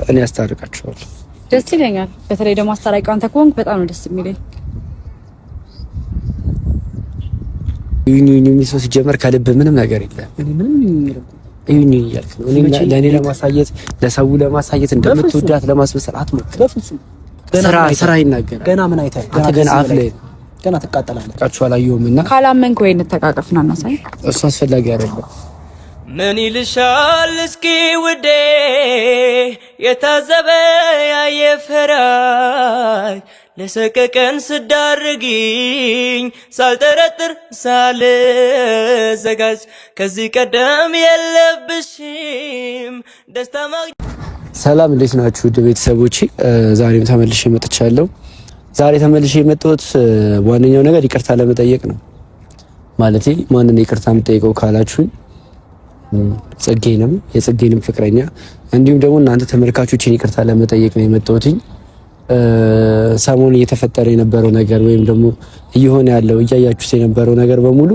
እኔ አስታርቃቸዋለሁ። ደስ ይለኛል። በተለይ ደግሞ አስታራቂው አንተ ከሆንክ በጣም ነው ደስ የሚለኝ። ይሁን የሚሰው ሲጀመር ከልብ ምንም ነገር የለም። ይሁን እያልክ ነው። እኔ ለኔ ለማሳየት ለሰው ለማሳየት እንደምትወዳት ለማስመሰል አትሞክር። በፍጹም ስራ ይናገራል። ገና ምን አይተህ ገና አፍ ላይ ገና ትቃጠላለህ። ቃቹ አላየሁምና ካላመንክ ወይ እንተቃቀፍና እናሳይ። እሱ አስፈላጊ አይደለም። ምን ይልሻል እስኪ ውዴ የታዘበ ያየፈራይ ለሰቀቀን ስዳርጊኝ ሳልጠረጥር ሳልዘጋጅ ከዚህ ቀደም የለብሽም ደስታ ማግኘት። ሰላም እንዴት ናችሁ ውድ ቤተሰቦቼ? ዛሬም ተመልሼ መጥቻለሁ። ዛሬ ተመልሼ የመጣሁት ዋነኛው ነገር ይቅርታ ለመጠየቅ ነው። ማለቴ ማንን ይቅርታ የምጠይቀው ካላችሁኝ የጽጌንም ፍቅረኛ እንዲሁም ደግሞ እናንተ ተመልካቾችን ይቅርታ ለመጠየቅ ነው የመጣሁትኝ። ሰሞኑን እየተፈጠረ የነበረው ነገር ወይም ደግሞ እየሆነ ያለው እያያችሁት የነበረው ነገር በሙሉ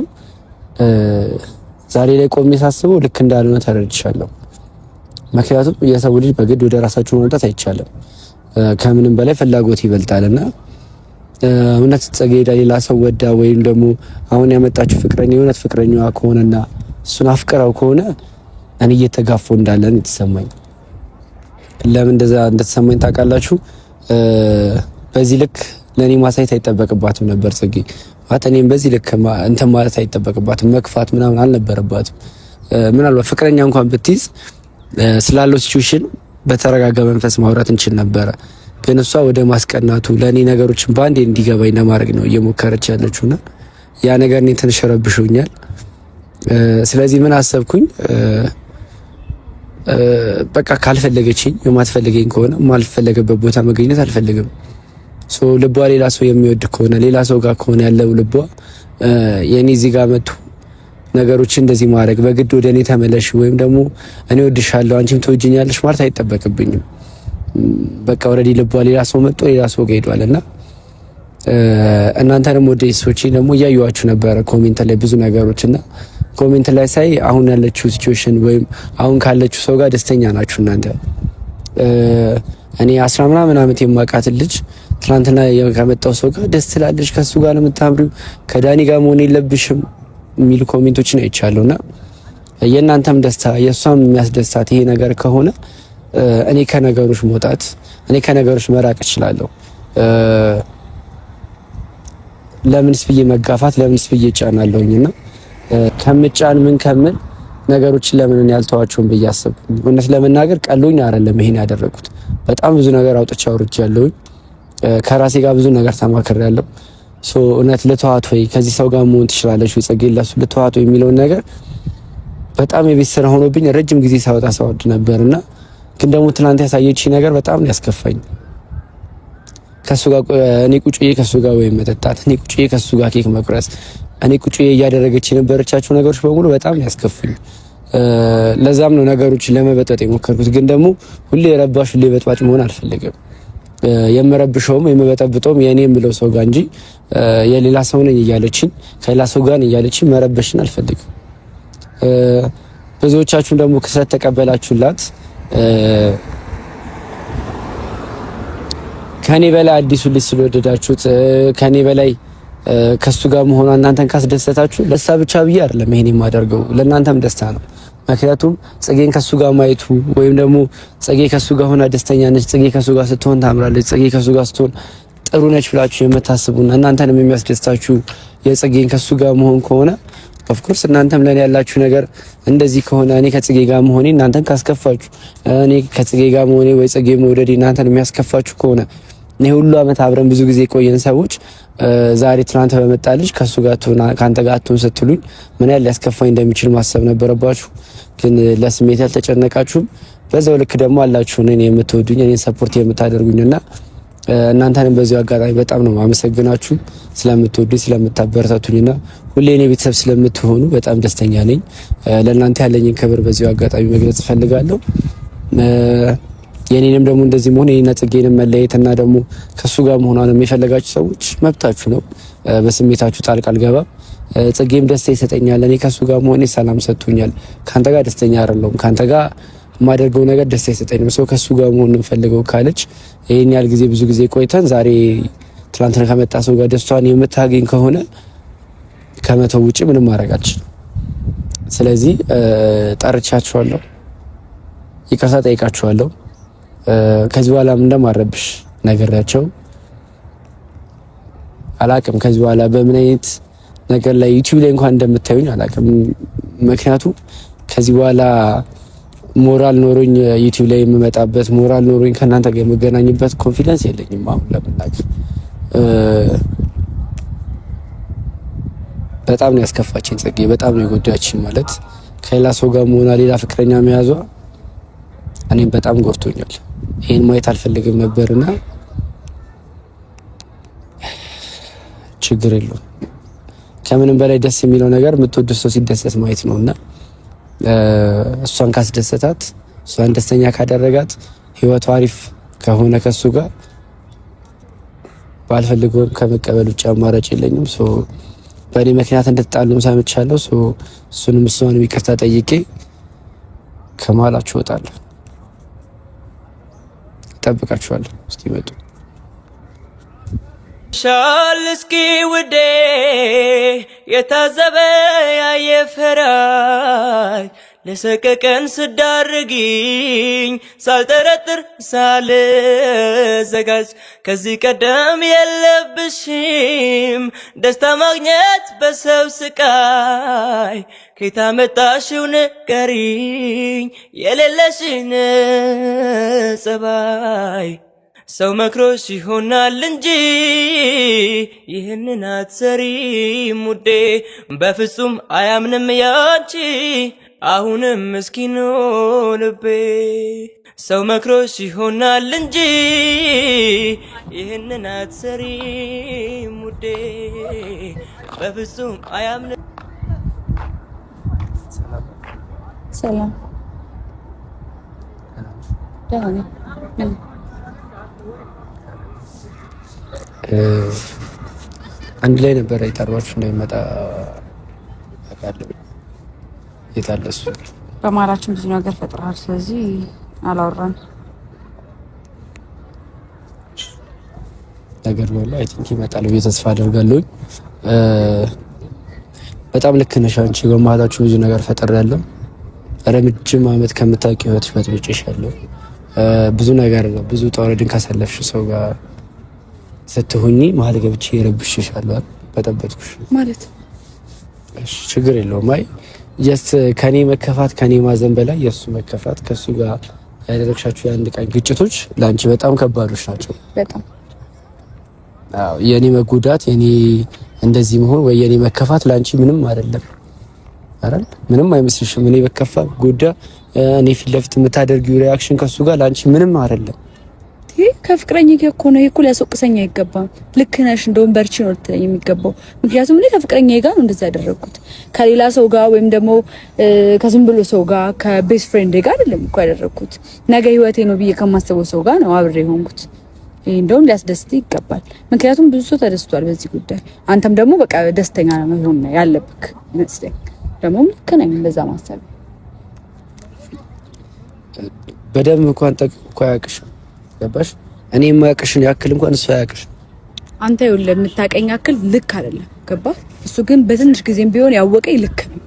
ዛሬ ላይ ቆሜ ሳስበው ልክ እንዳልሆነ ተረድቻለሁ። ምክንያቱም የሰው ልጅ በግድ ወደ ራሳችሁ ማምጣት አይቻልም። ከምንም በላይ ፍላጎት ይበልጣልና እውነት ጽጌ ሌላ ሰው ወዳ ወይም ደግሞ አሁን ያመጣችሁ ፍቅረኛ የእውነት ፍቅረኛዋ ከሆነና እሱን አፍቅራው ከሆነ እኔ እየተጋፋው እንዳለን የተሰማኝ። ለምን እንደዛ እንደተሰማኝ ታውቃላችሁ? በዚህ ልክ ለኔ ማሳየት አይጠበቅባትም ነበር ጽጌ ማለት እኔም በዚህ ልክ እንትን ማለት አይጠበቅባትም፣ መክፋት ምናምን አልነበረባትም። ምናልባት ፍቅረኛ እንኳን ብትይዝ ስላለው ሲቹዌሽን በተረጋጋ መንፈስ ማውራት እንችል ነበረ። ግን እሷ ወደ ማስቀናቱ ለኔ ነገሮችን ባንዴ እንዲገባኝ ለማድረግ ነው እየሞከረች ያለችውና ያ ነገር እኔ ትንሽ ረብሾኛል። ስለዚህ ምን አሰብኩኝ፣ በቃ ካልፈለገችኝ የማትፈልገኝ ከሆነ ማልፈለገበት ቦታ መገኘት አልፈልግም። ልቧ ሌላ ሰው የሚወድ ከሆነ ሌላ ሰው ጋር ከሆነ ያለው ልቧ የኔ እዚህ ጋር መጥቶ ነገሮችን እንደዚህ ማድረግ በግድ ወደ እኔ ተመለሽ ወይም ደግሞ እኔ ወድሻለሁ አንቺም ትወጂኛለሽ ማለት አይጠበቅብኝም። በቃ ኦልሬዲ ልቧ ሌላ ሰው መጥቶ ሌላ ሰው ጋር ሄዷልና እናንተንም ወደ ሰዎች ደግሞ እያዩዋችሁ ነበረ ኮሜንት ላይ ብዙ ነገሮችና ኮሜንት ላይ ሳይ አሁን ያለችው ሲቹዌሽን ወይም አሁን ካለችው ሰው ጋር ደስተኛ ናችሁ እናንተ። እኔ 10 ምናምን ዓመት የማውቃት ልጅ ትናንትና ከመጣው ሰው ጋር ደስ ትላለች፣ ከሱ ጋር ነው የምታምሪው፣ ከዳኒ ጋር መሆን የለብሽም የሚሉ ኮሜንቶችን አይቻለሁና የእናንተም ደስታ የእሷም የሚያስደስታት ይሄ ነገር ከሆነ እኔ ከነገሮች መውጣት እኔ ከነገሮች መራቅ እችላለሁ። ለምንስ ብዬ መጋፋት ለምንስ ብዬ ጫናለሁኝና ከምጫን ምን ከምን ነገሮችን ለምን እኔ ያልተዋቸውም ብዬ አሰብኩ። እውነት ለመናገር ቀሎኝ አይደለም ይሄን ያደረኩት። በጣም ብዙ ነገር አውርቻለሁኝ። ከራሴ ጋር ብዙ ነገር ተማክሬያለሁ። እውነት ልተዋት ወይ ከዚህ ሰው ጋር መሆን ትችላለች ወይ ጽጌ ለሱ ልተዋት ወይ የሚለውን ነገር በጣም የቤት ስራ ሆኖብኝ ረጅም ጊዜ ሳወድ ነበርና ግን ደግሞ ትናንት ያሳየችኝ ነገር በጣም ያስከፋኝ። ከሱ ጋር እኔ ቁጭዬ ከሱ ጋር ወይ መጠጣት፣ እኔ ቁጭዬ ከሱ ጋር ኬክ መቁረስ፣ እኔ ቁጭዬ እያደረገች የነበረቻቸው ነገሮች በሙሉ በጣም ያስከፉኝ። ለዛም ነው ነገሮችን ለመበጠጥ የሞከርኩት። ግን ደግሞ ሁሌ ረባሽ ሁሌ በጥባጭ መሆን አልፈልግም። የምረብሸውም የምበጠብጠውም የኔ የምለው ሰው ጋር እንጂ የሌላ ሰው ነኝ እያለችኝ ከሌላ ሰው ጋር እያለችኝ መረበሽን አልፈልግም። ብዙዎቻችሁ ደግሞ ክሰት ተቀበላችሁላት ከኔ በላይ አዲሱ ልጅ ስለወደዳችሁት ከኔ በላይ ከሱ ጋር መሆኗ እናንተን ካስደሰታችሁ ደስታ ብቻ ብዬ አይደለም ይሄን የማደርገው፣ ለእናንተም ደስታ ነው። ምክንያቱም ጽጌን ከሱ ጋር ማየቱ ወይም ደግሞ ጽጌ ከሱ ጋር ሆና ደስተኛ ነች፣ ጽጌ ከሱ ጋር ስትሆን ታምራለች፣ ጽጌ ከሱ ጋር ስትሆን ጥሩ ነች ብላችሁ የምታስቡና እናንተንም የሚያስደስታችሁ የጽጌን ከሱ ጋር መሆን ከሆነ ኦፍ ኮርስ እናንተም ለኔ ያላችሁ ነገር እንደዚህ ከሆነ እኔ ከጽጌ ጋር መሆኔ እናንተን ካስከፋችሁ፣ እኔ ከጽጌ ጋር መሆኔ ወይ ጽጌ መውደዴ እናንተን የሚያስከፋችሁ ከሆነ እኔ ሁሉ አመት አብረን ብዙ ጊዜ ቆየን ሰዎች ዛሬ ትናንት በመጣልሽ ከሱ ጋር ትሆና ካንተ ጋር ትሆን ስትሉኝ ምን ያህል ሊያስከፋኝ እንደሚችል ማሰብ ነበረባችሁ። ግን ለስሜት ያልተጨነቃችሁም በዛው ልክ ደግሞ አላችሁ እኔን የምትወዱኝ እኔን ሰፖርት የምታደርጉኝና እናንተንም በዚሁ አጋጣሚ በጣም ነው ማመሰግናችሁ ስለምትወዱኝ ስለምታበረታቱኝና ሁሌ እኔ ቤተሰብ ስለምትሆኑ በጣም ደስተኛ ነኝ። ለእናንተ ያለኝን ክብር በዚሁ አጋጣሚ መግለጽ እፈልጋለሁ። የኔንም ደግሞ እንደዚህ መሆን የኔና ጽጌንም መለየትና ደግሞ ከሱ ጋር መሆኗን የሚፈልጋችሁ ሰዎች መብታችሁ ነው። በስሜታችሁ ጣልቃ አልገባም። ጽጌም ደስታ ይሰጠኛል። እኔ ከሱ ጋር መሆኔ ሰላም ሰጥቶኛል። ካንተ ጋር ደስተኛ አይደለሁም፣ ካንተ ጋር የማደርገው ነገር ደስ አይሰጠኝም። ሰው ከሱ ጋር መሆን እንፈልገው ካለች ይሄን ያህል ጊዜ ብዙ ጊዜ ቆይተን ዛሬ ትላንትና ከመጣ ሰው ጋር ደስታዋን የምታገኝ ከሆነ ከመተው ውጪ ምንም ማድረግ አልችልም። ስለዚህ ጠርቻችኋለሁ፣ ይቅርታ ጠይቃችኋለሁ። ከዚህ በኋላ ምን እንደማረብሽ ነገራቸው አላቅም። ከዚህ በኋላ በምን አይነት ነገር ላይ ዩቲዩብ ላይ እንኳን እንደምታዩኝ አላቅም። ምክንያቱም ከዚህ በኋላ ሞራል ኖሮኝ ዩቲዩብ ላይ የምመጣበት ሞራል ኖሮኝ ከእናንተ ጋር የምገናኝበት ኮንፊደንስ የለኝም። አሁን ለምናገር በጣም ነው ያስከፋችኝ ጽጌ፣ በጣም ነው የጎዳችኝ። ማለት ከሌላ ሰው ጋር መሆኗ፣ ሌላ ፍቅረኛ መያዟ እኔም በጣም ጎድቶኛል። ይሄን ማየት አልፈልግም ነበርና ችግር የለውም። ከምንም በላይ ደስ የሚለው ነገር የምትወድ ሰው ሲደሰት ማየት ነውና እሷን ካስደሰታት፣ እሷን ደስተኛ ካደረጋት፣ ህይወቷ አሪፍ ከሆነ ከሱ ጋር ባልፈልገውም ከመቀበል ውጭ አማራጭ የለኝም። ሶ በእኔ ምክንያት እንድትጣሉም ሰምቻለሁ። ሶ እሱንም እሷንም ይቅርታ ጠይቄ ከመሀላችሁ እወጣለሁ። እጠብቃችኋለሁ እስኪመጡ። ሻል እስኪ ውዴ የታዘበ ያየፈራይ ለሰቀቀን ስዳርጊኝ ሳልጠረጥር ሳልዘጋጅ ከዚህ ቀደም የለብሽም ደስታ ማግኘት በሰው ስቃይ ከየት አመጣሽው ንገሪኝ የሌለሽን ጸባይ ሰው መክሮሽ ይሆናል እንጂ ይህንን አትሰሪም ውዴ በፍጹም አያምንም ያንቺ አሁንም ምስኪኑ ልቤ ሰው መክሮሽ ይሆናል እንጂ ይህንን አትሰሪም ውዴ በፍጹም አያምንም። ሰላም ደህና ነኝ። አንድ ላይ ነበር የጠሯችሁ እንደሚመጣ አውቃለሁ። የታለ እሱ? በመሀላችን ብዙ ነገር ፈጥረሃል። ስለዚህ አላወራን ነገር ነው። አይ ቲንክ ይመጣል ብዬ ተስፋ አደርጋለሁ። በጣም ልክ ነሽ አንቺ። በመሀላችሁ ብዙ ነገር ፈጥሬያለሁ። ረጅም ዓመት ከምታውቂው ህይወትሽ በጥብጬሻለሁ። ብዙ ነገር ነው፣ ብዙ ጦርድን ካሳለፍሽ ሰው ጋር ስትሆኚ መሀል ገብቼ የረብሽሻለሁ፣ በጠበጥኩሽ ማለት። እሺ ችግር የለውም። አይ ጀስት ከኔ መከፋት ከኔ ማዘን በላይ የሱ መከፋት ከሱ ጋር ያደረግሻችሁ የአንድ ቀን ግጭቶች ለአንቺ በጣም ከባዶች ናቸው። በጣም አዎ። የኔ መጎዳት የኔ እንደዚህ መሆን ወይ የኔ መከፋት ለአንቺ ምንም አይደለም አይደል? ምንም አይመስልሽም? እኔ በከፋ ጎዳ እኔ ፊት ለፊት የምታደርጊው ሪአክሽን ከሱ ጋር ለአንቺ ምንም አይደለም። ከፍቅረኛ ጋር እኮ ነው። ይሄ እኮ ሊያስወቅሰኝ አይገባም። ልክ ነሽ፣ እንደውም በርቺ ነው ልትለኝ የሚገባው። ምክንያቱም እኔ ከፍቅረኛ ጋር ነው እንደዛ ያደረኩት፣ ከሌላ ሰው ጋር ወይም ደግሞ ከዝም ብሎ ሰው ጋር ከቤስት ፍሬንድ ጋር አይደለም እኮ ያደረኩት። ነገ ህይወቴ ነው ብዬ ከማስበው ሰው ጋር ነው አብሬ ሆንኩት። ይሄ እንደውም ሊያስደስት ይገባል። ምክንያቱም ብዙ ሰው ተደስቷል በዚህ ጉዳይ። አንተም ደግሞ በቃ ደስተኛ ነው መሆን ያለብክ ይመስለኝ። ደግሞ ልክ ነኝ እንደዛ ማሰብ። በደንብ እንኳን ጠቅቆ ያቅሽ ገባሽ? እኔ የማያቅሽን ያክል እንኳን እሱ ያቅሽ። አንተ ይኸውልህ የምታቀኝ ያክል ልክ አይደለም ገባህ? እሱ ግን በትንሽ ጊዜም ቢሆን ያወቀኝ ልክ ነው።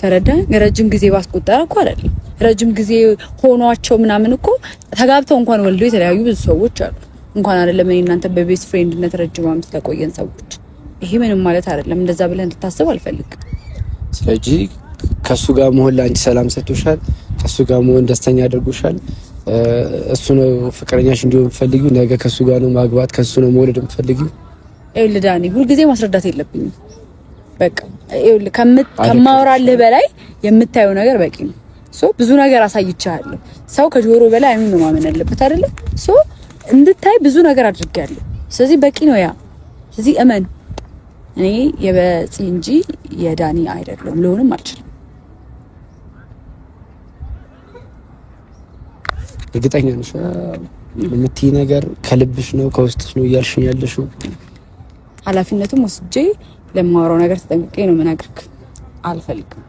ተረዳህ? ረጅም ጊዜ ባስቆጠረ እኮ አይደለም፣ ረጅም ጊዜ ሆኗቸው ምናምን እኮ ተጋብተው እንኳን ወልደው የተለያዩ ብዙ ሰዎች አሉ። እንኳን አይደለም እኔ እናንተ በቤስት ፍሬንድነት ረጅም ዓመት ለቆየን ሰዎች። ይሄ ምንም ማለት አይደለም። እንደዛ ብለህ እንድታስብ አልፈልግም። ስለዚህ ከሱ ጋር መሆን ለአንቺ ሰላም ሰጥቶሻል፣ ከሱ ጋር መሆን ደስተኛ አድርጎሻል። እሱ ነው ፍቅረኛሽ እንዲሆን የምትፈልጊው። ነገ ከሱ ጋር ነው ማግባት፣ ከሱ ነው መውለድ የምትፈልጊው። ይኸውልህ ዳኒ፣ ሁልጊዜ ማስረዳት የለብኝም። በቃ ይኸውልህ ከማወራልህ በላይ የምታየው ነገር በቂ ነው። ብዙ ነገር አሳይቻለሁ። ሰው ከጆሮ በላይ አይኑን ነው ማመን ያለበት አይደለ? እንድታይ ብዙ ነገር አድርጌያለሁ። ስለዚህ በቂ ነው ያ። ስለዚህ እመን፣ እኔ የበፂ እንጂ የዳኒ አይደለም፣ ልሆንም አልችልም። እርግጠኛ ነሽ? የምትይ ነገር ከልብሽ ነው ከውስጥሽ ነው እያልሽኝ ያለሽው? ኃላፊነቱም ወስጄ ለማወራው ነገር ተጠንቅቄ ነው የምነግርህ። አልፈልግም።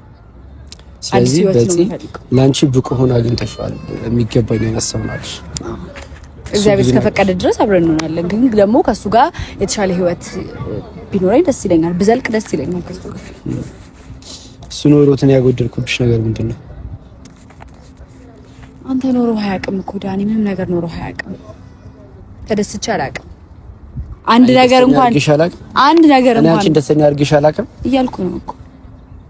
ስለዚህ በዚህ ላንቺ ብቁ ሆኖ አግኝተሽዋል። የሚገባኝ ነው ናልሽ። እግዚአብሔር ከፈቀደ ድረስ አብረን እንሆናለን። ግን ደግሞ ከሱ ጋር የተሻለ ህይወት ቢኖረኝ ደስ ይለኛል። ብዘልቅ ደስ ይለኛል ከሱ ጋር። እሱ ኖሮትን ያጎደልኩብሽ ነገር ምንድነው? አንተ ኖሮ አያውቅም እኮ ዳኒ፣ ምንም ነገር ኖሮ አያውቅም። ተደስቼ አላውቅም። አንድ ነገር እንኳን አንቺን ደስተኛ አድርጌሽ አላውቅም እያልኩ ነው እኮ።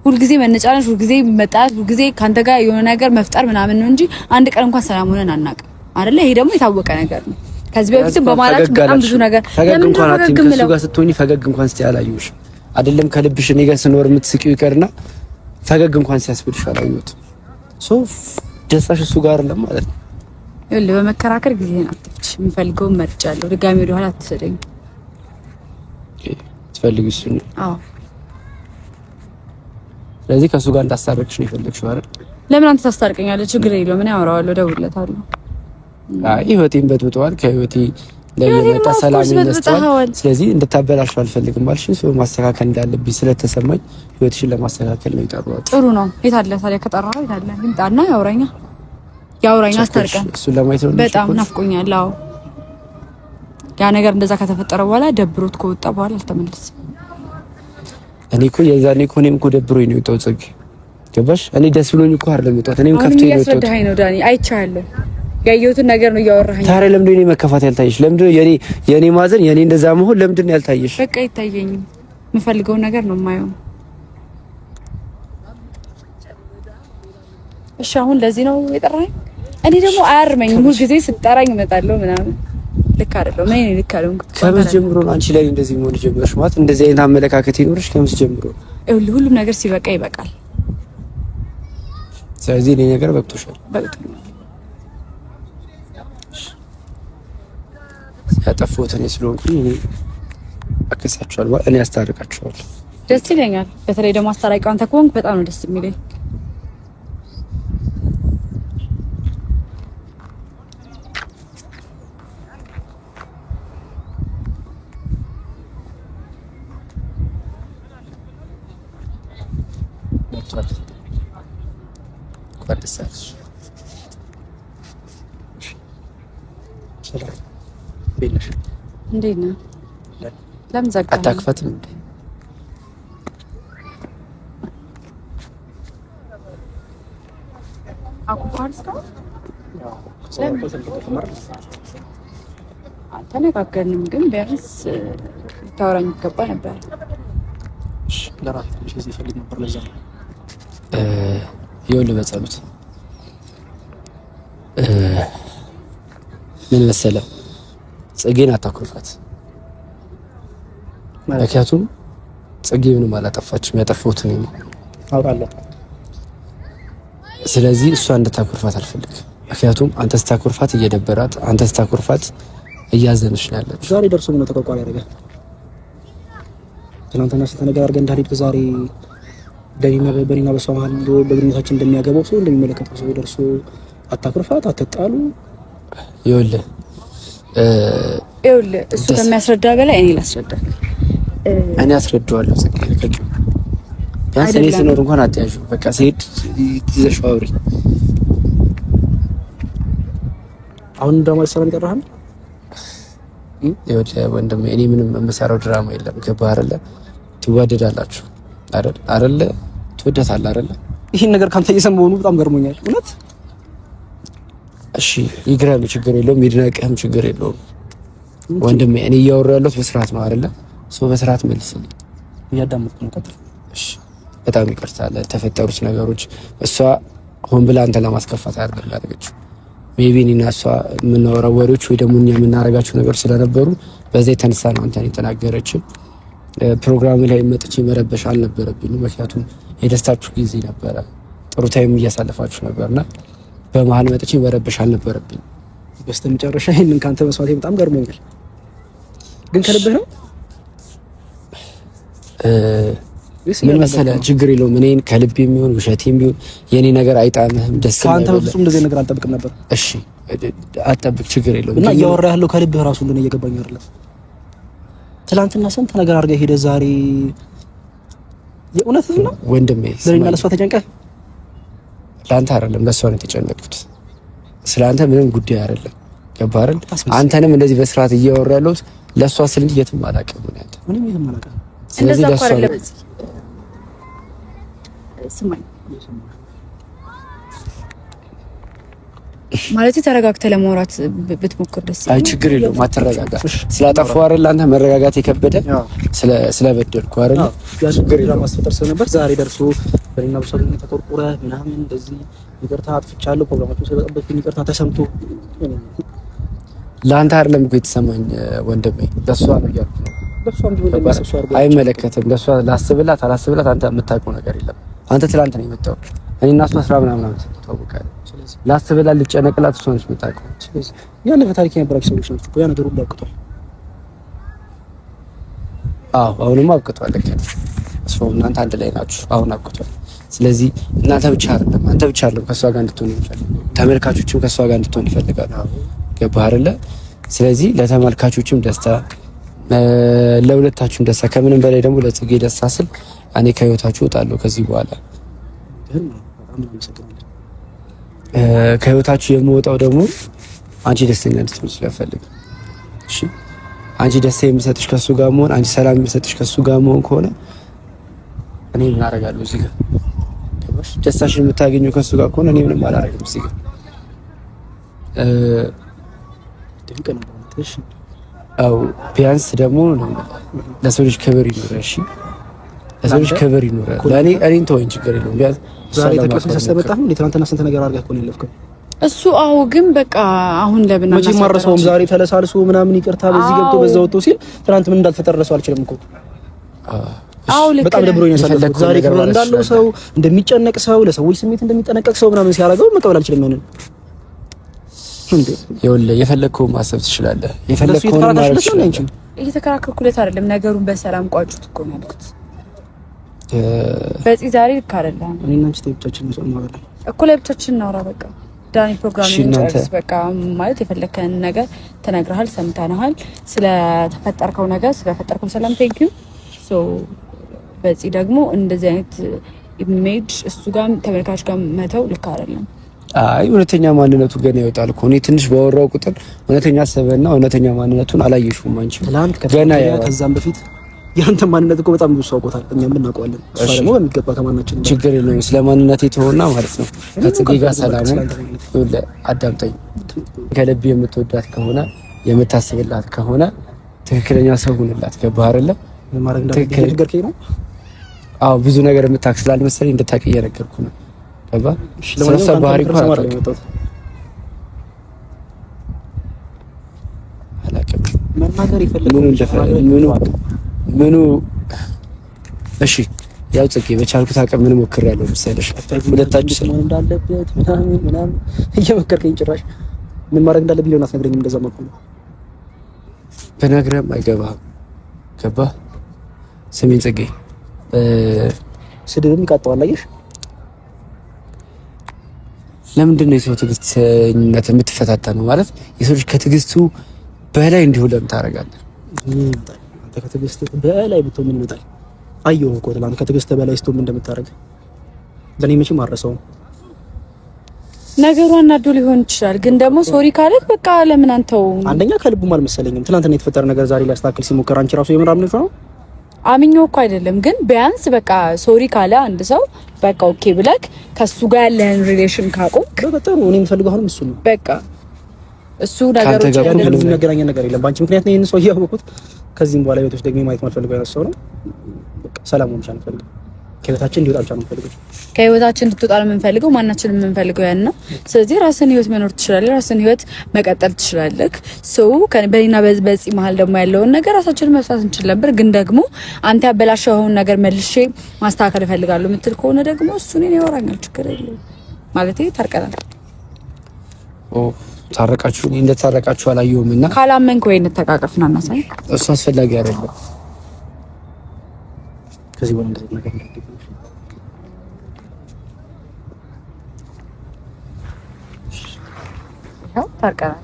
ሁልጊዜ መነጫነሽ፣ ሁልጊዜ መጣላት፣ ሁልጊዜ ካንተ ጋር የሆነ ነገር መፍጠር ምናምን ነው እንጂ አንድ ቀን እንኳን ሰላም ሆነን አናውቅም አይደለ? ይሄ ደግሞ የታወቀ ነገር ነው። ከዚህ በፊትም በማላችሁ በጣም ብዙ ነገር ፈገግ እንኳን አትይም። ከሱ ጋር ስትሆኚ ፈገግ እንኳን እስቲ አላየሁሽም አይደለም? ከልብሽ እኔ ጋር ስኖር የምትስቂው ይቀርና ፈገግ እንኳን ሲያስብልሽ አላየሁትም። ሶ ደስታሽ እሱ ጋር አይደለም ማለት ነው። ይኸውልህ በመከራከር ጊዜን አትፍጭ። የምፈልገውን መርጫለሁ። ድጋሚ ወደ ኋላ አትሰደኝ። ትፈልጊው እሱ ነው? አዎ። ስለዚህ ከሱ ጋር እንዳስታረቅሽ ነው የፈለግሽው አይደል? ለምን አንተ ታስታርቀኛለህ? ችግር የለውም። ምን ያወራዋለሁ? ደውልለታለሁ። አይ ህይወቴን በጥብጠዋል። ከህይወቴ ላይ የመጣ ሰላም ይነሳል። ስለዚህ እንድታበላሽው አልፈልግም አልሽኝ። ሰው ማስተካከል እንዳለብኝ ስለተሰማኝ ህይወትሽን ለማስተካከል ነው የጠራሁት። ጥሩ ነው። የት አለ ታዲያ? ከጠራኸው የት አለ? ይምጣና ያውራኛ አስታርቀን። እሱን ለማየት ነው። በጣም ናፍቆኛል። አዎ ያ ነገር እንደዛ ከተፈጠረ በኋላ ደብሮት ከወጣ በኋላ አልተመለሰም። እኔ እኮ እኔም እኮ ደብሮኝ ነው የወጣሁት። ጽጌ ገባሽ? እኔ ደስ ብሎኝ እኮ አይደለም የወጣሁት። እኔም ከፍቶኝ ነው የወጣሁት። ያስረዳኸኝ ነው ዳኒ፣ አይቻለሁ። ያየሁትን ነገር ነው እያወራኸኝ። ታዲያ ለምንድን ነው የኔ መከፋት ያልታየሽ? ለምንድን ነው የኔ ማዘን የኔ እንደዛ መሆን ለምንድን ነው ያልታየሽ? በቃ ይታየኝም። የምፈልገውን ነገር ነው የማየው። እሺ አሁን ለዚህ ነው የጠራኸኝ? እኔ ደግሞ አያርመኝም። ሁሉ ጊዜ ስጠራኝ እመጣለሁ ምናምን። ልክ አይደለም። እኔ ልክ አይደለም። ከመቼ ጀምሮ ነው አንቺ ላይ እንደዚህ መሆን ጀመርሽ? ማለት እንደዚህ አይነት አመለካከት ይኖርሽ ከመቼ ጀምሮ? ሁሉም ነገር ሲበቃ ይበቃል። ስለዚህ እኔ ነገር በቅቶሻል። ያጠፋሁት እኔ ስለሆንኩኝ እኔ አከሳችኋለሁ። እኔ አስታርቃችኋለሁ። ደስ ይለኛል። በተለይ ደግሞ አስታራቂው አንተ ከሆንክ በጣም ነው ደስ የሚለኝ። እንዴት ነህ? ለምን ዘጋህ? አታክፈትም እንዴ? አልተነጋገርንም፣ ግን ቢያንስ ልታወራኝ ይገባ ነበር። እሺ ለራት ትንሽ ጊዜ ፈልግ ነበር። ለዛ ይኸውልህ በጸሎት ምን መሰለህ ጽጌን አታኩርፋት። ምክንያቱም ጽጌ ምንም አላጠፋችም፣ ያጠፋሁት እኔ ነኝ አውቃለሁ። ስለዚህ እሷ እንድታኩርፋት አልፈልግም። ምክንያቱም አንተ ስታኩርፋት እየደበራት፣ አንተ ስታኩርፋት እያዘነች ነው ያለችው። ዛሬ ደርሶ ምን ተቆቋሪ ያደርጋል? ትናንትና ስተነገር አድርገን እንዳልሄድ ዛሬ በኔና በሷ መሀል በግንኙነታችን እንደሚያገባው ሰው እንደሚመለከተው ሰው ደርሶ አታኩርፋት፣ አትጣሉ። ይኸውልህ እሱ ከሚያስረዳ በላይ እኔ ላስረዳ። እኔ አስረዳዋለሁ። ጽጌ ቢያንስ እኔ ስኖር እንኳን አትያዥ። በቃ ስሄድ ትይዘሽ አውሪ። አሁን እንደማለት ሰላም ይጠራሃል። ይኸውልህ ወንድሜ እኔ ምንም የምሰራው ድራማ የለም። ገባህ አይደለ? ትዋደዳላችሁ አይደለ? ትወዳታለህ አይደለ? ይሄን ነገር ካንተ እየሰማሁ ነው። በጣም ገርሞኛል እውነት። እሺ ይግረም፣ ችግር የለውም። ይድነቅህም፣ ችግር የለውም ወንድሜ። እኔ እያወራሁ ያለሁት በስርዓት ነው አይደለ? ሰው በስርዓት መልስልኝ። እያዳመጥኩ ነው። ቀጥል። እሺ በጣም ይቅርታ ለተፈጠሩት ነገሮች። እሷ ሆን ብላ አንተ ለማስከፋት አይደለም ያደረገችው። ሜቢ እኔና እሷ የምናወራው ወሬዎች ወይ ደግሞ እኛ የምናደርጋቸው ነገሮች ስለነበሩ በዛ የተነሳ ነው አንተን የተናገረችው። ፕሮግራሙ ላይ መጥቼ መረበሽ አልነበረብኝም። ምክንያቱም የደስታችሁ ጊዜ ነበረ፣ ጥሩ ታይም እያሳለፋችሁ ነበርና በመሀል መጥቼ መረበሽ አልነበረብኝም። በስተመጨረሻ ይሄንን ካንተ መስዋዕት በጣም ገርሞኛል። ግን ከልብህ ነው? ምን መሰለህ ችግር የለውም። እኔን ከልብ የሚሆን ውሸት የሚሆን የኔ ነገር አይጣምህም። ደስ ካንተ በፍጹም እንደዚህ ነገር አልጠብቅም ነበር። እሺ አትጠብቅ፣ ችግር የለውም። እና እያወራህ ያለው ከልብህ ራሱ እንደሆነ እየገባኝ አይደለም። ትናንትና ስንት ነገር አድርገህ ሄደህ ዛሬ የእውነት ነው ወንድሜ። ለኔና ለሷ ተጨንቀህ ለአንተ አይደለም ለሷ ነው የተጨነቁት። ስለአንተ ምንም ጉዳይ አይደለም። ገባህ አይደል? አንተንም እንደዚህ በስርዓት እያወራ ያለሁት ለሷ ስል እንጂ የትም አላውቅም ነው ያንተ ምንም የትም አላውቅም። ስለዚህ ለሷ ስማኝ ማለት ተረጋግተህ ለማውራት ብትሞክር ደስ ይላል። አይ ችግር የለውም አትረጋጋ። ስላጠፋው አይደል አንተ መረጋጋት የከበደ ስለበደልኩ አይደል ያ ችግር ለማስፈጠር ስለነበር ዛሬ ደርሶ በእኔና በሷ ግንኙነት ተቆርቆረ ምናምን እንደዚህ ይቅርታ አጥፍቻለሁ ፕሮግራማችሁ ስለጠበቅኩኝ ይቅርታ ተሰምቶ ለአንተ አይደለም እኮ የተሰማኝ ወንድሜ ለሷ ነው ያልኩት ነው። ለሷም ቢሆን ለማሰብ አርጎ አይመለከትም። ለሷ ላስብላት አላስብላት አንተ የምታውቀው ነገር የለም። አንተ ትላንት ነው የመጣው እኔና እሷ ስራ ምናምን ተዋውቃለሁ። ስለዚህ ላስብላት ልጨነቅላት እሷ ነች የምታውቀው። ስለዚህ ያለፈ ታሪክ የነበራችሁ ሰዎች ናችሁ እኮ ያ ነገር ሁሉ አብቅቷል። አዎ አሁንም አብቅቷል። ልክ ነው። እሱ እናንተ አንድ ላይ ናችሁ። አሁን አብቅቷል። ስለዚህ እናንተ ብቻ አይደለም አንተ ብቻ አይደለም ከሷ ጋር እንድትሆን ይፈልጋል። ተመልካቾችም ከሷ ጋር እንድትሆን ይፈልጋሉ። ገባህ አይደለ? ስለዚህ ለተመልካቾችም ደስታ ለሁለታችሁም ደስታ ከምንም በላይ ደግሞ ለጽጌ ደስታ ስል እኔ ከህይወታችሁ እወጣለሁ ከዚህ በኋላ ከህይወታችሁ የምወጣው ደግሞ አንቺ ደስተኛ እንድትሆን ስለፈልግ። እሺ አንቺ ደስታ የሚሰጥሽ ከሱ ጋር መሆን አንቺ ሰላም የሚሰጥሽ ከሱ ጋር መሆን ከሆነ እኔ ምን አደርጋለሁ እዚህ ጋር? ደስታሽን የምታገኘው ከሱ ጋር ከሆነ እኔ ምንም አላደርግም እዚህ ጋር። ድንቅ ነው እሺ አው ቢያንስ ደግሞ ለሰው ልጅ ክብር ይኖረው። እሺ ለሰው ልጅ ክብር ይኖረው። ለኔ እኔን ተወኝ ችግር የለውም። ቢያንስ ዛሬ ተቀስመ ተሰበጣም እንዴ ትናንትና ስንት ነገር አድርገህ እኮ ነው ያለፍከው እሱ። አዎ ግን በቃ አሁን ለብና መቼ ማረሰውም ዛሬ ተለሳልሶ ምናምን ይቅርታ በዚህ ገብቶ በዛ ወጥቶ ሲል ትናንት ምን እንዳልፈጠረ ረሳው አልችልም እኮ። አዎ ልክ በጣም ደብሮኝ ያሳለፍኩት ዛሬ ክብር እንዳለው ሰው እንደሚጨነቅ ሰው ለሰዎች ስሜት እንደሚጠነቀቅ ሰው ምናምን ሲያደርገው መቀበል አልችልም ማለት ነው። እንዴ የፈለግከውን ማሰብ ትችላለህ። የፈለግከውን ማለት ነው። እየተከራከርኩለት አይደለም ነገሩን በሰላም ቋጩት እኮ ነው ያልኩት። በዚህ ዛሬ ልክ አይደለም። እኔና አንቺ ብቻችን ነው ማለት እኮ ለብቻችን እናውራ በቃ። ዳኒ ፕሮግራሚንግ ጨርስ በቃ ማለት የፈለከን ነገር ተነግረሃል፣ ሰምተናል። ስለተፈጠርከው ነገር ስለፈጠርከው ሰላም ቴንክ ዩ ሶ በዚህ ደግሞ እንደዚህ አይነት ኢሜጅ እሱ ጋር ተመልካች ጋር መተው ልክ አይደለም። አይ እውነተኛ ማንነቱ ገና ይወጣል እኮ። እኔ ትንሽ ባወራው ቁጥር እውነተኛ ሰበና እውነተኛ ማንነቱን አላየሽውም አንቺ ገና ከዛም በፊት ያንተ ማንነት እኮ በጣም ብዙ ሰው አውቆታል። እኛም እናውቀዋለን። እሱ ደግሞ በሚገባ ከማናችን ችግር የለውም። ስለ ማንነቴ ተወና ማለት ነው። ከጽጌ ጋር ሰላሙ ይኸውልህ፣ አዳምጠኝ። ከልብ የምትወዳት ከሆነ የምታስብላት ከሆነ ትክክለኛ ሰው ሁንላት። ገባህ አይደለ? ማድረግ እንዳለብህ ነገርከኝ ነው። አዎ ብዙ ነገር የምታውቅ ስላልመሰለኝ እንድታውቅ እየነገርኩ ነው። ገባህ? ስለሷ ባህሪ እኮ አላውቅም። መናገር ይፈልጋል ምኑ እሺ ያው ጽጌ በቻልኩት አቅም ምን ሞክሬያለሁ መሰለሽ። ሁለታችሁ ስለምን እንዳለበት ምናምን እየመከርከኝ ጭራሽ ምን ማድረግ እንዳለብኝ ነው አትነግረኝም? እንደዛ ማለት ነው በነግረም አይገባህም። ገባህ? ስሜን ጽጌ ስድብም ይቃጠዋል። አየሽ ለምንድን ነው የሰው ትዕግስትነት የምትፈታተነው? ማለት የሰው ልጅ ከትዕግስቱ በላይ እንዲሆን ለምን ታደርጋለህ? አንተ ከትዕግስት በላይ ብትሆን ምን ይመጣል? አየሁ እኮ ትላንት ከትዕግስት በላይ ስትሆን እንደምታደርግ ለኔ መቼም አልረሳውም። ነገሩ አናዶ ሊሆን ይችላል፣ ግን ደግሞ ሶሪ ካለክ በቃ ለምን አንተው አንደኛ ከልቡም አልመሰለኝም። ትላንትና የተፈጠረ ነገር ዛሬ ሊያስተካክል ሲሞክር አንቺ ራሱ የምራም ነው አምኜው እኮ አይደለም፣ ግን ቢያንስ በቃ ሶሪ ካለ አንድ ሰው በቃ ኦኬ ብለክ ከሱ ጋር ያለህን ሪሌሽን ካቆምክ በጣም እኔ የምፈልገው አሁንም እሱ ነው። በቃ እሱ ነገሮች ምንም የሚያገናኝ ነገር የለም። በአንቺ ምክንያት ነው ይሄን ሰው ያወቁት። ከዚህም በኋላ ህይወቶች ደግሞ ማየት ማልፈልገው አይነት ሰው ነው። በቃ ሰላም ሆነሽ አንፈልግም። ከህይወታችን እንዲወጣ ብቻ ነው የምንፈልገው። ከህይወታችን እንድትወጣ ነው የምንፈልገው። ማናችንም የምንፈልገው ያን ነው። ስለዚህ ራስን ህይወት መኖር ትችላለህ፣ ራስን ህይወት መቀጠል ትችላለህ። ሰው በእኔና በዚህ መሀል ደግሞ ያለውን ነገር ራሳችንን መፍታት እንችል ነበር። ግን ደግሞ አንተ ያበላሸኸውን ነገር መልሼ ማስተካከል እፈልጋለሁ የምትል ከሆነ ደግሞ እሱ እኔን ያወራኛል፣ ችግር የለውም ማለቴ ታርቀናል። ታረቃችሁ እንደታረቃችሁ አላየሁም እና ካላመንክ ወይ እንተቃቀፍና እናሳይ። እሱ አስፈላጊ አይደለም። ከዚህ በኋላ እንደዚህ ነገር እንዳትደግም ያው ታርቀናል።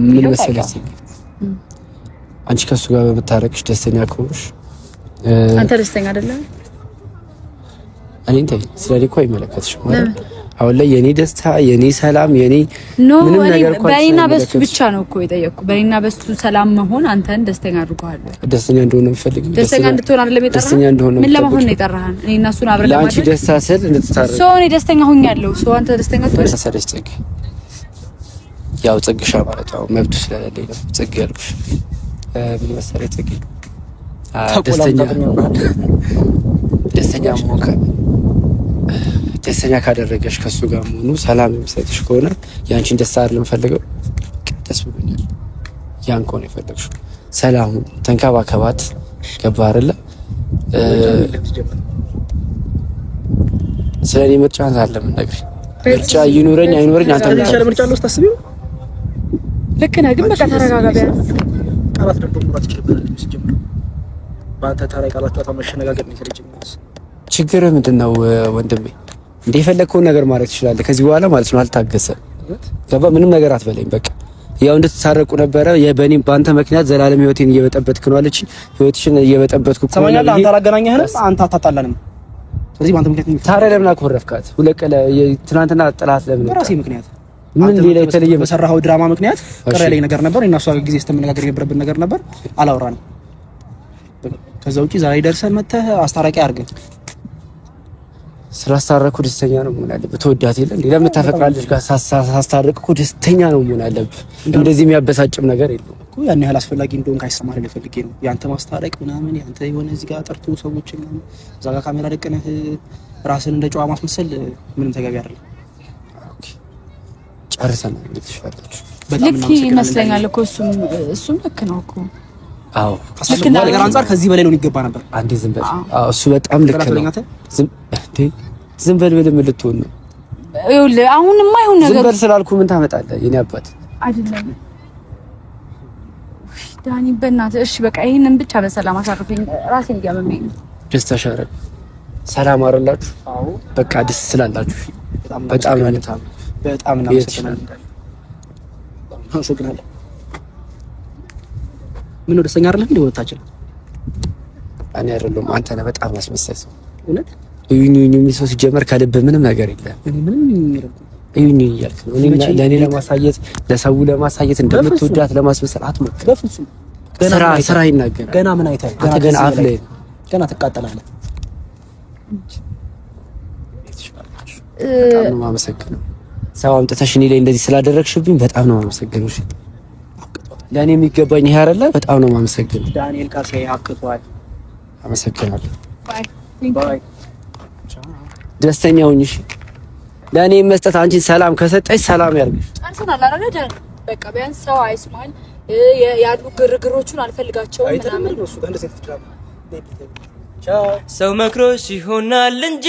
ምን መሰለሽ አንቺ ከሱ ጋር በመታረቅሽ ደስተኛ ከሆንሽ አንተ ደስተኛ አይደለም? እኔ እንዴ ስለኔ እኮ አይመለከትሽም ማለት አሁን ላይ የኔ ደስታ የኔ ሰላም የኔ ምንም ነገር እኮ በእኔና በሱ ብቻ ነው እኮ የጠየቅኩ። በእኔና በሱ ሰላም መሆን አንተን ደስተኛ አድርጎሃል። ደስተኛ እንደሆነ የምፈልግ ደስተኛ እንድትሆን አይደለም የጠራኸው? ደስተኛ እንደሆነ ምን ለማሆን ነው የጠራኸን? እኔ እና እሱን አብረን ለማድረግ ለአንቺ ደስታ ስል እንድትታረቅ ሰው እኔ ደስተኛ ሆኛለሁ። ሰው አንተ ደስተኛ ትሆን? ተሰደች ጽጌ ያው ጽግሻ ማለት ነው መብቱ ስለሌለኝ ነው ጽጌ ያልኩሽ። ምን መሰለኝ ጽጌ ደስተኛ ካደረገሽ ከሱ ጋር መሆኑ ሰላም የሚሰጥሽ ከሆነ ያንቺን ደስታ አይደለም ፈልገው ደስ ብሎኛል። ያን ከሆነ የፈለግሽው ሰላሙ ተንከባከባት። ገባ አይደለ? ስለኔ ምርጫ አይደለም ነገር ምርጫ ይኑረኝ አይኑረኝ አንተ ምርጫ ነው ስታስቢው ልክ ነህ። ግን በቃ ተረጋጋ። ቢያንስ ቃላት ደግሞ ሙራት ይችላል ሲጀምር ባንተ ታሪክ ቃላት ጨዋታ መሸነጋገር ነው ይችላል። ችግር ምንድነው ወንድሜ? እንደ የፈለግከውን ነገር ማድረግ ትችላለህ ከዚህ በኋላ ማለት ነው። አልታገሰ ገባ? ምንም ነገር አትበለኝ። በቃ ያው እንድትታረቁ ነበረ። የበኔ ባንተ ምክንያት ዘላለም ህይወቴን እየበጠበጥክ ነው አለች። ህይወትሽን እየበጠበጥኩ ሰማኛለህ። አንተ አላገናኘህንም፣ አንተ አታጣላንም። ስለዚህ ባንተ ምክንያት ታዲያ ለምን አኮረፍካት? ሁለቀለ ትናንትና ጥላት ለምን? በራሴ ምክንያት ምን ሌላ የተለየ በሰራኸው ድራማ ምክንያት ቅር ያለኝ ነገር ነበር እና እሷ ጊዜ ስተመነጋገር የነበረብን ነገር ነበር። አላወራንም። ከዛ ውጪ ዛሬ ደርሰን መተህ አስታራቂ አድርገን ስላስታረኩ ደስተኛ ነው መሆን አለብህ። ተወዳት የለ እንዴ? ለምን ታፈቅራለች ጋር ሳስታረቅ እኮ ደስተኛ ነው መሆን አለብህ። እንደዚህ የሚያበሳጭም ነገር የለውም እኮ። ያን ያህል አስፈላጊ እንደሆነ ካይሰማህ ልፈልጌ ነው። ያንተ ማስታረቅ ምናምን ያንተ የሆነ እዚህ ጋር ጠርቶ ሰዎች ምናምን እዛ ጋር ካሜራ ደቅነህ ራስን እንደ ጨዋ ማስመሰል ምንም ተገቢ አይደለም። ኦኬ ጨርሰናል። ልትሻላችሁ ልክ ይመስለኛል እኮ እሱም ልክ ነው እኮ። አዎ ከሰለኝ ነገር አንፃር ከዚህ በላይ ነው የሚገባ ነበር። አንዴ ዝም በል። አዎ እሱ በጣም ልክ ነው። ዝም በል ምን ልትሆን ነው? ይኸውልህ አሁንማ አይሆን ነገር ዝም በል ስላልኩ ምን ታመጣለህ? የኔ አባት አይደለም ዳኒ፣ በእናትህ እሺ በቃ ይሄንን ብቻ በሰላም አሳርፈኝ። ራሴን እያመመኝ ነው። ደስታ ሻረ ሰላም አረላችሁ? አዎ በቃ ደስ ስላላችሁ በጣም ነው ታም በጣም ነው አመሰግናለሁ። ምን ነው ደስተኛ አይደለም እንዴ ወጣችን? እኔ አይደለም አንተ ነህ በጣም አስመሳይ ሰው። እውነት እዩኝ ሰው ሲጀመር ከልብ ምንም ነገር የለም። እኔ ምንም ይረዱ እዩኝ እያልክ ነው። እኔ ለኔ ለማሳየት ለሰው ለማሳየት እንደምትወዳት ለማስመሰል አትሞክር። በፍጹም ስራ ይናገራል። ገና ምን አይተህ ገና አፍ ላይ ገና ትቃጠላለህ። በጣም ነው የማመሰግነው። ሰው አምጥተሽ እኔ ላይ እንደዚህ ስላደረግሽብኝ በጣም ነው የማመሰግነው። እሺ ለኔ የሚገባኝ ይሄ አይደለ? በጣም ነው የማመሰግነው። ዳንኤል ካሴ አቅቷል። አመሰግናለሁ። ባይ ባይ። ደስተኛ ሁኚ። እሺ ለኔ መስጠት አንቺ ሰላም ከሰጠሽ ሰላም ያርግሽ። ጨርሰናል አይደል ዳኒ? በቃ ቢያንስ ሰው አይስማል። ያሉ ግርግሮቹን አልፈልጋቸውም ምናምን እሱ ጋር እንደዚህ ትችላል። ሰው መክሮሽ ይሆናል እንጂ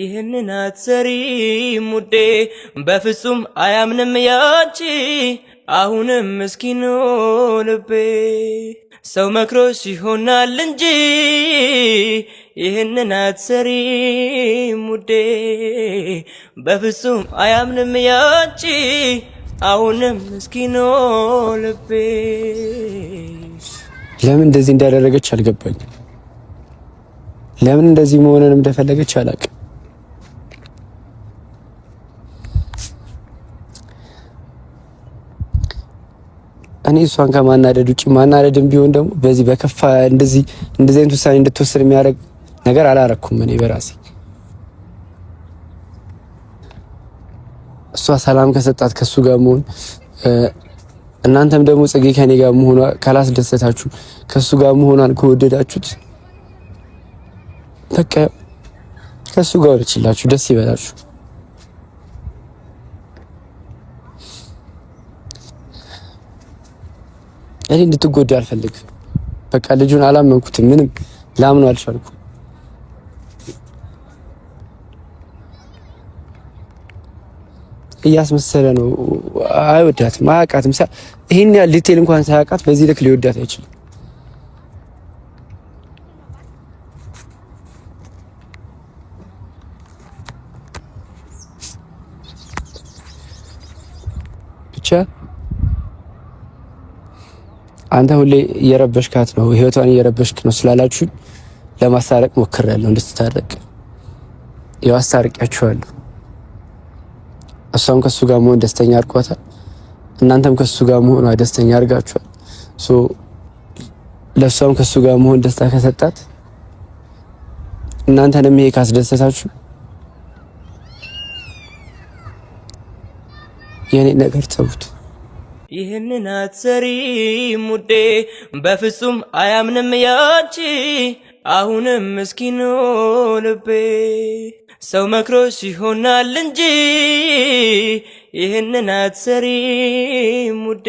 ይህንን አትሰሪም ውዴ፣ በፍጹም አያምንም ያንቺ አሁንም ምስኪኑ ልቤ። ሰው መክሮሽ ይሆናል እንጂ ይህንን አትሰሪም ውዴ፣ በፍጹም አያምንም ያንቺ አሁንም ምስኪኑ ልቤ። ለምን እንደዚህ እንዳደረገች አልገባኝም። ለምን እንደዚህ መሆንን እንደፈለገች አላውቅም። እኔ እሷን ከማናደድ ውጪ ማናደድም ቢሆን ደግሞ በዚህ በከፋ እንደዚህ አይነት ውሳኔ እንድትወስድ የሚያደርግ ነገር አላረኩም። እኔ በራሴ እሷ ሰላም ከሰጣት ከሱ ጋር መሆን እናንተም ደግሞ ጽጌ ከኔ ጋር መሆኗ ካላስደሰታችሁ ከሱ ጋር መሆኗን ከወደዳችሁት በቃ ከሱ ጋር ወርችላችሁ ደስ ይበላችሁ። እኔ እንድትጎዳ አልፈልግም። በቃ ልጁን አላመንኩትም። ምንም ላምነው አልቻልኩም። እያስመሰለ ነው። አይወዳትም፣ አያውቃትም። ይሄን ያህል ዲቴል እንኳን ሳያውቃት በዚህ ልክ ሊወዳት አይችልም። ብቻ አንተ ሁሌ እየረበሽካት ነው፣ ህይወቷን እየረበሽክ ነው ስላላችሁ ለማስታረቅ ሞክሬያለሁ እንድትታረቅ። ያው አስታርቂያችኋለሁ። እሷም ከሱ ጋር መሆን ደስተኛ አድርጓታል፣ እናንተም ከሱ ጋር መሆኗ ደስተኛ አድርጋችኋል። ለሷም ከሱ ጋር መሆን ደስታ ከሰጣት እናንተንም ይሄ ካስደሰታችሁ የኔ ነገር ተውት። ይህንን አትሰሪም ውዴ፣ በፍጹም አያምንም ያንቺ አሁንም ምስኪኑ ልቤ። ሰው መክሮሽ ይሆናል እንጂ ይህንን አትሰሪም ውዴ።